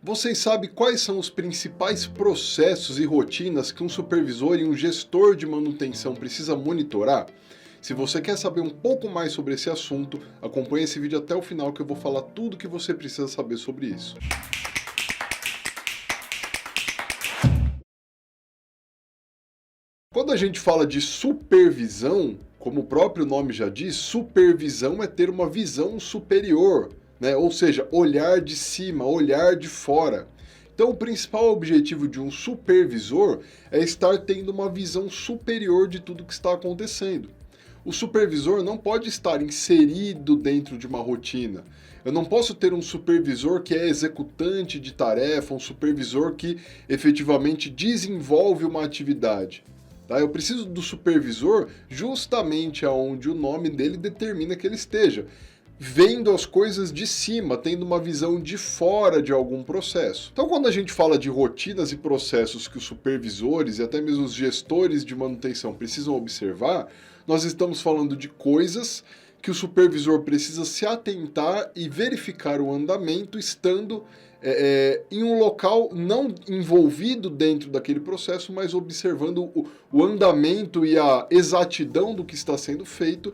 Vocês sabem quais são os principais processos e rotinas que um supervisor e um gestor de manutenção precisa monitorar? Se você quer saber um pouco mais sobre esse assunto, acompanhe esse vídeo até o final que eu vou falar tudo o que você precisa saber sobre isso. Quando a gente fala de supervisão, como o próprio nome já diz, supervisão é ter uma visão superior, né? Ou seja, olhar de cima, olhar de fora. Então, o principal objetivo de um supervisor é estar tendo uma visão superior de tudo que está acontecendo. O supervisor não pode estar inserido dentro de uma rotina. Eu não posso ter um supervisor que é executante de tarefa, um supervisor que efetivamente desenvolve uma atividade. Tá? Eu preciso do supervisor justamente aonde o nome dele determina que ele esteja, vendo as coisas de cima, tendo uma visão de fora de algum processo. Então, quando a gente fala de rotinas e processos que os supervisores e até mesmo os gestores de manutenção precisam observar, nós estamos falando de coisas que o supervisor precisa se atentar e verificar o andamento estando em um local não envolvido dentro daquele processo, mas observando o andamento e a exatidão do que está sendo feito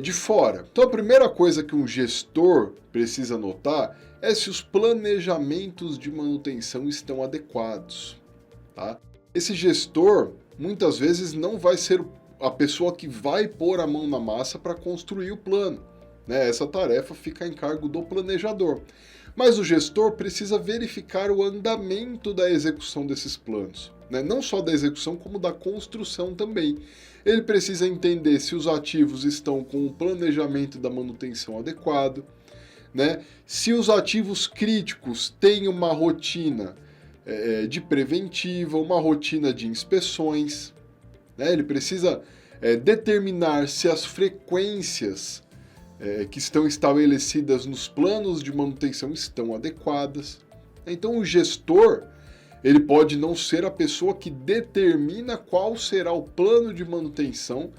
de fora. Então a primeira coisa que um gestor precisa notar é se os planejamentos de manutenção estão adequados. Tá? Esse gestor muitas vezes não vai ser a pessoa que vai pôr a mão na massa para construir o plano. Né? Essa tarefa fica a encargo do planejador. Mas o gestor precisa verificar o andamento da execução desses planos. Né? Não só da execução, como da construção também. Ele precisa entender se os ativos estão com o planejamento da manutenção adequado, né? Se os ativos críticos têm uma rotina de preventiva, uma rotina de inspeções. Né? Ele precisa determinar se as frequências que estão estabelecidas nos planos de manutenção estão adequadas. Então o gestor, ele pode não ser a pessoa que determina qual será o plano de manutenção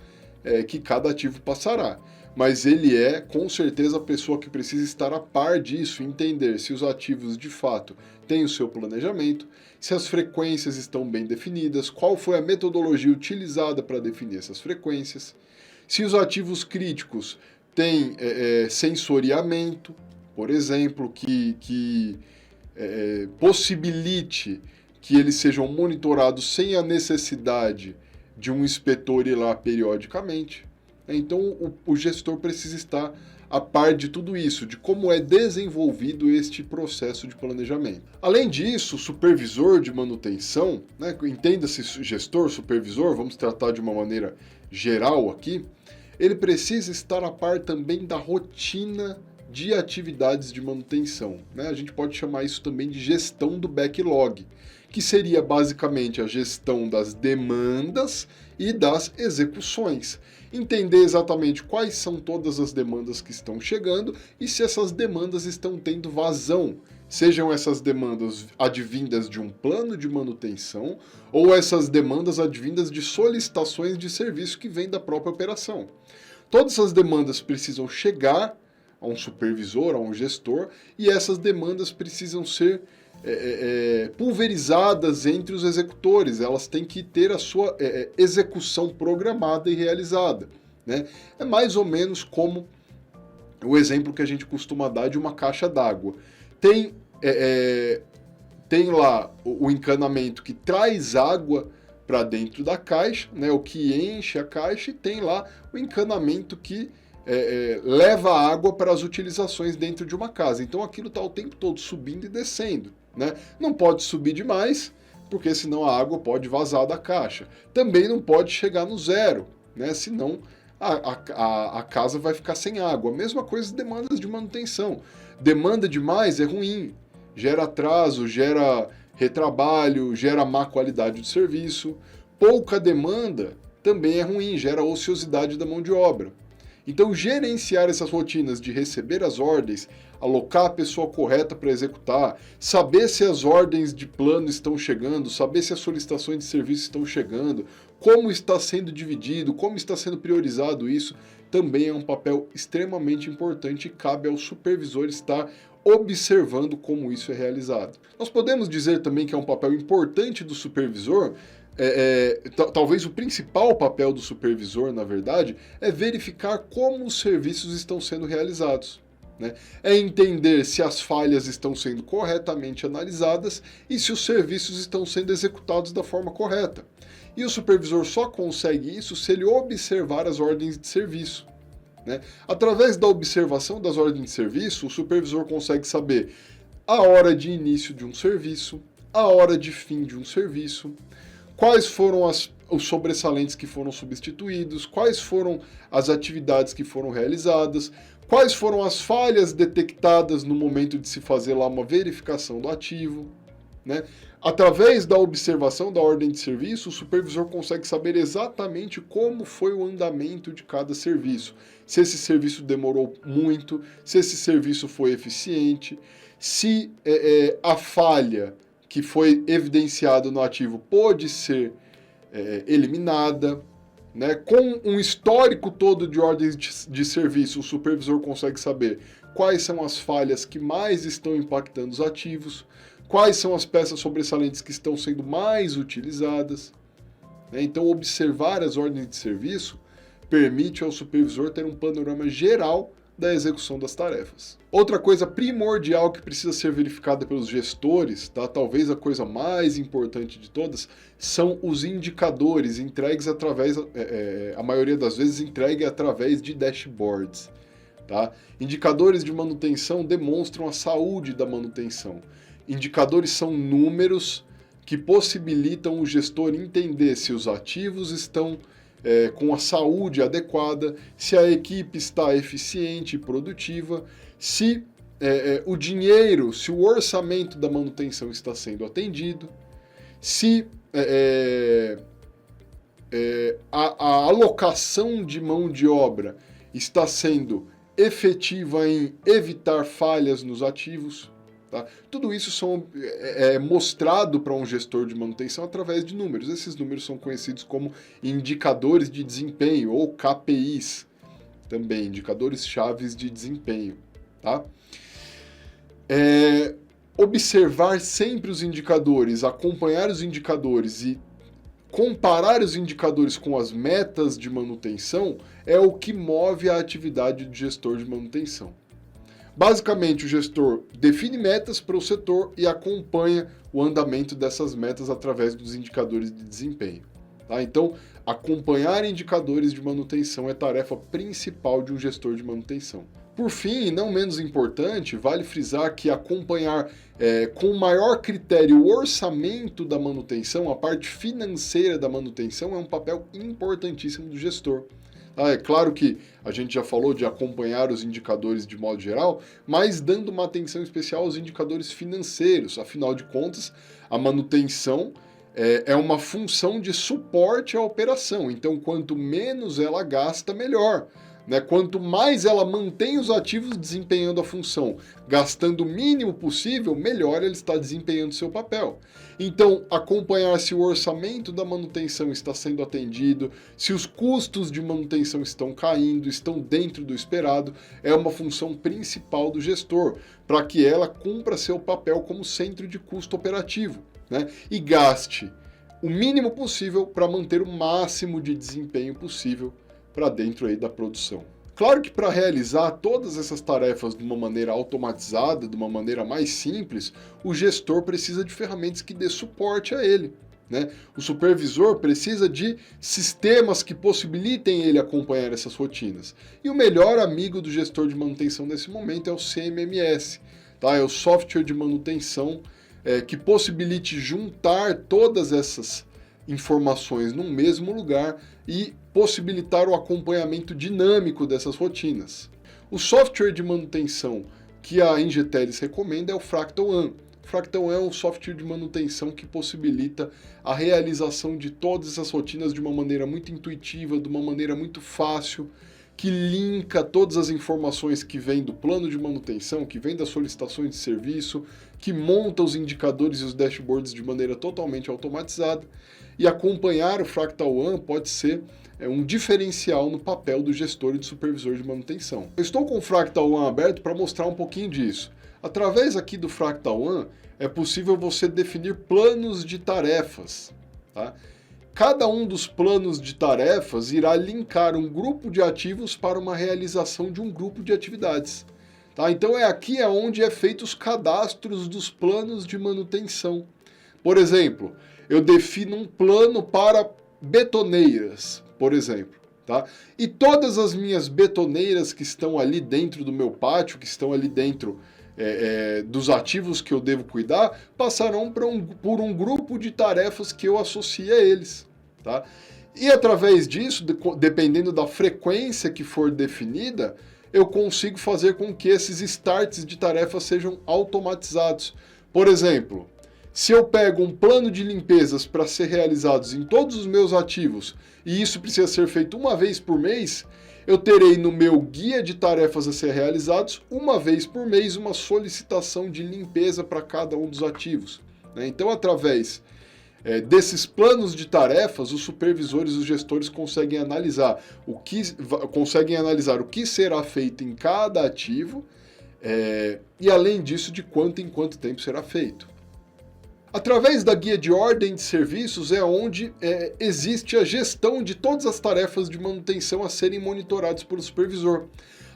que cada ativo passará, mas ele é com certeza a pessoa que precisa estar a par disso, entender se os ativos de fato têm o seu planejamento, se as frequências estão bem definidas, qual foi a metodologia utilizada para definir essas frequências, se os ativos críticos têm sensoriamento, por exemplo, que possibilite que eles sejam monitorados sem a necessidade de um inspetor ir lá periodicamente. Então, o gestor precisa estar a par de tudo isso, de como é desenvolvido este processo de planejamento. Além disso, o supervisor de manutenção, né, entenda-se gestor, supervisor, vamos tratar de uma maneira geral aqui, ele precisa estar a par também da rotina de atividades de manutenção. Né? A gente pode chamar isso também de gestão do backlog, que seria basicamente a gestão das demandas e das execuções. Entender exatamente quais são todas as demandas que estão chegando e se essas demandas estão tendo vazão. Sejam essas demandas advindas de um plano de manutenção ou essas demandas advindas de solicitações de serviço que vêm da própria operação. Todas essas demandas precisam chegar a um supervisor, a um gestor, e essas demandas precisam ser pulverizadas entre os executores, elas têm que ter a sua execução programada e realizada. Né? É mais ou menos como o exemplo que a gente costuma dar de uma caixa d'água. Tem lá o encanamento que traz água para dentro da caixa, né, o que enche a caixa, e tem lá o encanamento que leva água para as utilizações dentro de uma casa. Então aquilo está o tempo todo subindo e descendo. Né? Não pode subir demais, porque senão a água pode vazar da caixa. Também não pode chegar no zero, né? Senão a casa vai ficar sem água. Mesma coisa as demandas de manutenção. Demanda demais é ruim, gera atraso, gera retrabalho, gera má qualidade de serviço. Pouca demanda também é ruim, gera ociosidade da mão de obra. Então, gerenciar essas rotinas de receber as ordens, alocar a pessoa correta para executar, saber se as ordens de plano estão chegando, saber se as solicitações de serviço estão chegando, como está sendo dividido, como está sendo priorizado isso, também é um papel extremamente importante e cabe ao supervisor estar observando como isso é realizado. Nós podemos dizer também que é um papel importante do supervisor, talvez o principal papel do supervisor, na verdade, é verificar como os serviços estão sendo realizados. Né? É entender se as falhas estão sendo corretamente analisadas e se os serviços estão sendo executados da forma correta. E o supervisor só consegue isso se ele observar as ordens de serviço. Né? Através da observação das ordens de serviço, o supervisor consegue saber a hora de início de um serviço, a hora de fim de um serviço, quais foram os sobressalentes que foram substituídos, quais foram as atividades que foram realizadas, quais foram as falhas detectadas no momento de se fazer lá uma verificação do ativo. Né? Através da observação da ordem de serviço, o supervisor consegue saber exatamente como foi o andamento de cada serviço. Se esse serviço demorou muito, se esse serviço foi eficiente, se a falha que foi evidenciada no ativo pôde ser eliminada. Né? Com um histórico todo de ordens de serviço, o supervisor consegue saber quais são as falhas que mais estão impactando os ativos, quais são as peças sobressalentes que estão sendo mais utilizadas. Né? Então, observar as ordens de serviço permite ao supervisor ter um panorama geral da execução das tarefas. Outra coisa primordial que precisa ser verificada pelos gestores, tá? Talvez a coisa mais importante de todas, são os indicadores entregues através, a maioria das vezes entregue através de dashboards. Tá? Indicadores de manutenção demonstram a saúde da manutenção. Indicadores são números que possibilitam o gestor entender se os ativos estão com a saúde adequada, se a equipe está eficiente e produtiva, se o dinheiro, se o orçamento da manutenção está sendo atendido, se a alocação de mão de obra está sendo efetiva em evitar falhas nos ativos. Tá? Tudo isso é mostrado para um gestor de manutenção através de números. Esses números são conhecidos como indicadores de desempenho, ou KPIs, também, indicadores chaves de desempenho. Tá? Observar sempre os indicadores, acompanhar os indicadores e comparar os indicadores com as metas de manutenção é o que move a atividade do gestor de manutenção. Basicamente, o gestor define metas para o setor e acompanha o andamento dessas metas através dos indicadores de desempenho. Tá? Então, acompanhar indicadores de manutenção é tarefa principal de um gestor de manutenção. Por fim, e não menos importante, vale frisar que acompanhar com maior critério o orçamento da manutenção, a parte financeira da manutenção, é um papel importantíssimo do gestor. É claro que a gente já falou de acompanhar os indicadores de modo geral, mas dando uma atenção especial aos indicadores financeiros. Afinal de contas, a manutenção é uma função de suporte à operação. Então, quanto menos ela gasta, melhor. Né? Quanto mais ela mantém os ativos desempenhando a função, gastando o mínimo possível, melhor ela está desempenhando seu papel. Então, acompanhar se o orçamento da manutenção está sendo atendido, se os custos de manutenção estão caindo, estão dentro do esperado, é uma função principal do gestor, para que ela cumpra seu papel como centro de custo operativo, né? E gaste o mínimo possível para manter o máximo de desempenho possível para dentro aí da produção. Claro que para realizar todas essas tarefas de uma maneira automatizada, de uma maneira mais simples, o gestor precisa de ferramentas que dê suporte a ele. Né? O supervisor precisa de sistemas que possibilitem ele acompanhar essas rotinas. E o melhor amigo do gestor de manutenção nesse momento é o CMMS, tá? É o software de manutenção que possibilite juntar todas essas informações num mesmo lugar e possibilitar o acompanhamento dinâmico dessas rotinas. O software de manutenção que a Ingeteles recomenda é o Fractal One. O Fractal One é um software de manutenção que possibilita a realização de todas essas rotinas de uma maneira muito intuitiva, de uma maneira muito fácil, que linka todas as informações que vêm do plano de manutenção, que vêm das solicitações de serviço, que monta os indicadores e os dashboards de maneira totalmente automatizada. E acompanhar o Fractal One pode ser um diferencial no papel do gestor e do supervisor de manutenção. Eu estou com o Fractal One aberto para mostrar um pouquinho disso. Através aqui do Fractal One, é possível você definir planos de tarefas, tá? Cada um dos planos de tarefas irá linkar um grupo de ativos para uma realização de um grupo de atividades. Tá? Então aqui é onde é feito os cadastros dos planos de manutenção. Por exemplo, eu defino um plano para betoneiras, por exemplo. Tá? E todas as minhas betoneiras que estão ali dentro do meu pátio, que estão ali dentro dos ativos que eu devo cuidar, passarão por um grupo de tarefas que eu associe a eles. Tá? E através disso, dependendo da frequência que for definida, eu consigo fazer com que esses starts de tarefas sejam automatizados. Por exemplo, se eu pego um plano de limpezas para ser realizados em todos os meus ativos, e isso precisa ser feito uma vez por mês, eu terei no meu guia de tarefas a ser realizados, uma vez por mês, uma solicitação de limpeza para cada um dos ativos. Né? Então, através desses planos de tarefas, os supervisores e os gestores conseguem analisar o que será feito em cada ativo e, além disso, de quanto em quanto tempo será feito. Através da guia de ordem de serviços é onde existe a gestão de todas as tarefas de manutenção a serem monitoradas pelo supervisor.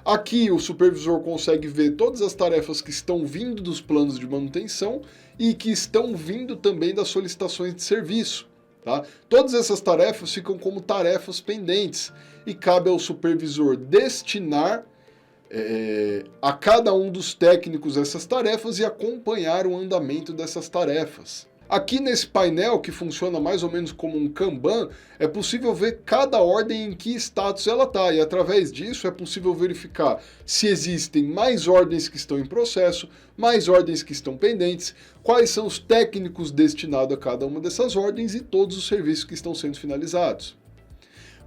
Aqui o supervisor consegue ver todas as tarefas que estão vindo dos planos de manutenção e que estão vindo também das solicitações de serviço. Tá? Todas essas tarefas ficam como tarefas pendentes e cabe ao supervisor destinar a cada um dos técnicos essas tarefas e acompanhar o andamento dessas tarefas. Aqui nesse painel, que funciona mais ou menos como um Kanban, é possível ver cada ordem em que status ela está, e através disso é possível verificar se existem mais ordens que estão em processo, mais ordens que estão pendentes, quais são os técnicos destinados a cada uma dessas ordens e todos os serviços que estão sendo finalizados.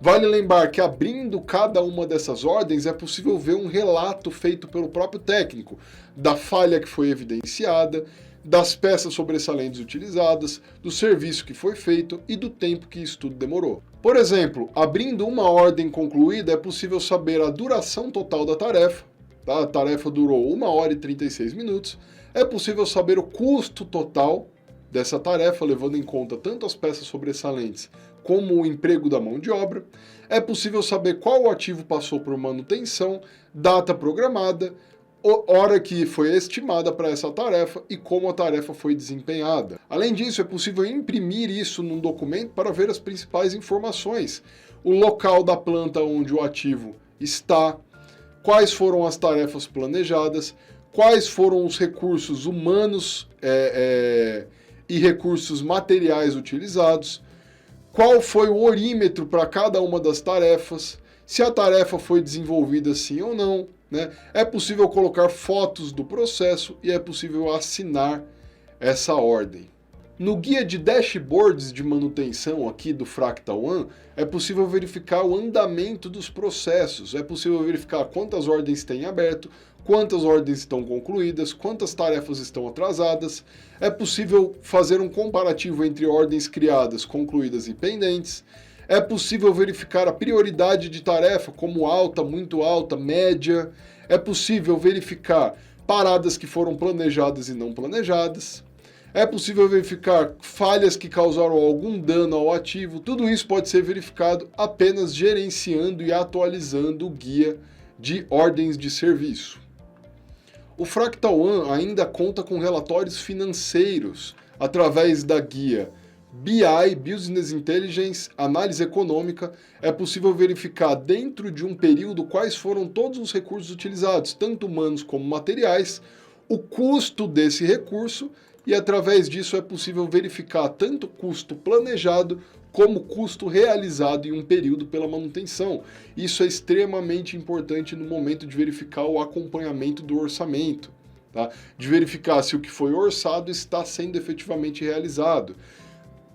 Vale lembrar que abrindo cada uma dessas ordens é possível ver um relato feito pelo próprio técnico, da falha que foi evidenciada, das peças sobressalentes utilizadas, do serviço que foi feito e do tempo que isso tudo demorou. Por exemplo, abrindo uma ordem concluída é possível saber a duração total da tarefa. Tá? A tarefa durou 1 hora e 36 minutos. É possível saber o custo total dessa tarefa, levando em conta tanto as peças sobressalentes como o emprego da mão de obra. É possível saber qual ativo passou por manutenção, data programada, hora que foi estimada para essa tarefa e como a tarefa foi desempenhada. Além disso, é possível imprimir isso num documento para ver as principais informações. O local da planta onde o ativo está, quais foram as tarefas planejadas, quais foram os recursos humanos e recursos materiais utilizados, qual foi o orímetro para cada uma das tarefas, se a tarefa foi desenvolvida sim ou não, né? É possível colocar fotos do processo e é possível assinar essa ordem. No guia de dashboards de manutenção aqui do Fractal One, é possível verificar o andamento dos processos, é possível verificar quantas ordens tem aberto, quantas ordens estão concluídas, quantas tarefas estão atrasadas. É possível fazer um comparativo entre ordens criadas, concluídas e pendentes. É possível verificar a prioridade de tarefa, como alta, muito alta, média. É possível verificar paradas que foram planejadas e não planejadas. É possível verificar falhas que causaram algum dano ao ativo. Tudo isso pode ser verificado apenas gerenciando e atualizando o guia de ordens de serviço. O Fractal One ainda conta com relatórios financeiros através da guia BI, Business Intelligence, Análise Econômica. É possível verificar dentro de um período quais foram todos os recursos utilizados, tanto humanos como materiais, o custo desse recurso, e através disso é possível verificar tanto o custo planejado como o custo realizado em um período pela manutenção. Isso é extremamente importante no momento de verificar o acompanhamento do orçamento, tá? De verificar se o que foi orçado está sendo efetivamente realizado.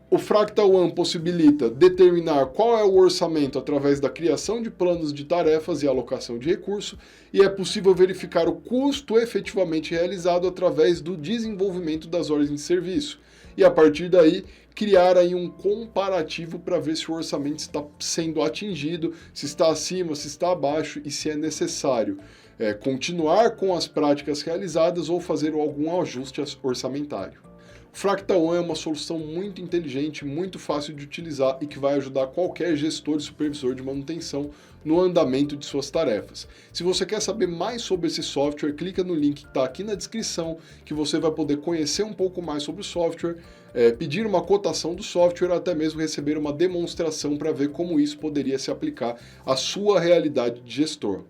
O Fractal One possibilita determinar qual é o orçamento através da criação de planos de tarefas e alocação de recurso, e é possível verificar o custo efetivamente realizado através do desenvolvimento das ordens de serviço. E a partir daí, criar aí um comparativo para ver se o orçamento está sendo atingido, se está acima, se está abaixo e se é necessário continuar com as práticas realizadas ou fazer algum ajuste orçamentário. O Fractal One é uma solução muito inteligente, muito fácil de utilizar e que vai ajudar qualquer gestor e supervisor de manutenção no andamento de suas tarefas. Se você quer saber mais sobre esse software, clica no link que está aqui na descrição, que você vai poder conhecer um pouco mais sobre o software, pedir uma cotação do software, até mesmo receber uma demonstração para ver como isso poderia se aplicar à sua realidade de gestor.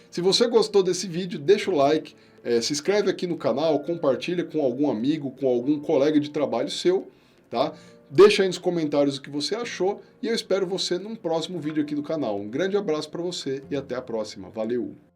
Se você gostou desse vídeo, deixa o like, se inscreve aqui no canal, compartilha com algum amigo, com algum colega de trabalho seu, tá? Deixa aí nos comentários o que você achou e eu espero você num próximo vídeo aqui do canal. Um grande abraço para você e até a próxima. Valeu!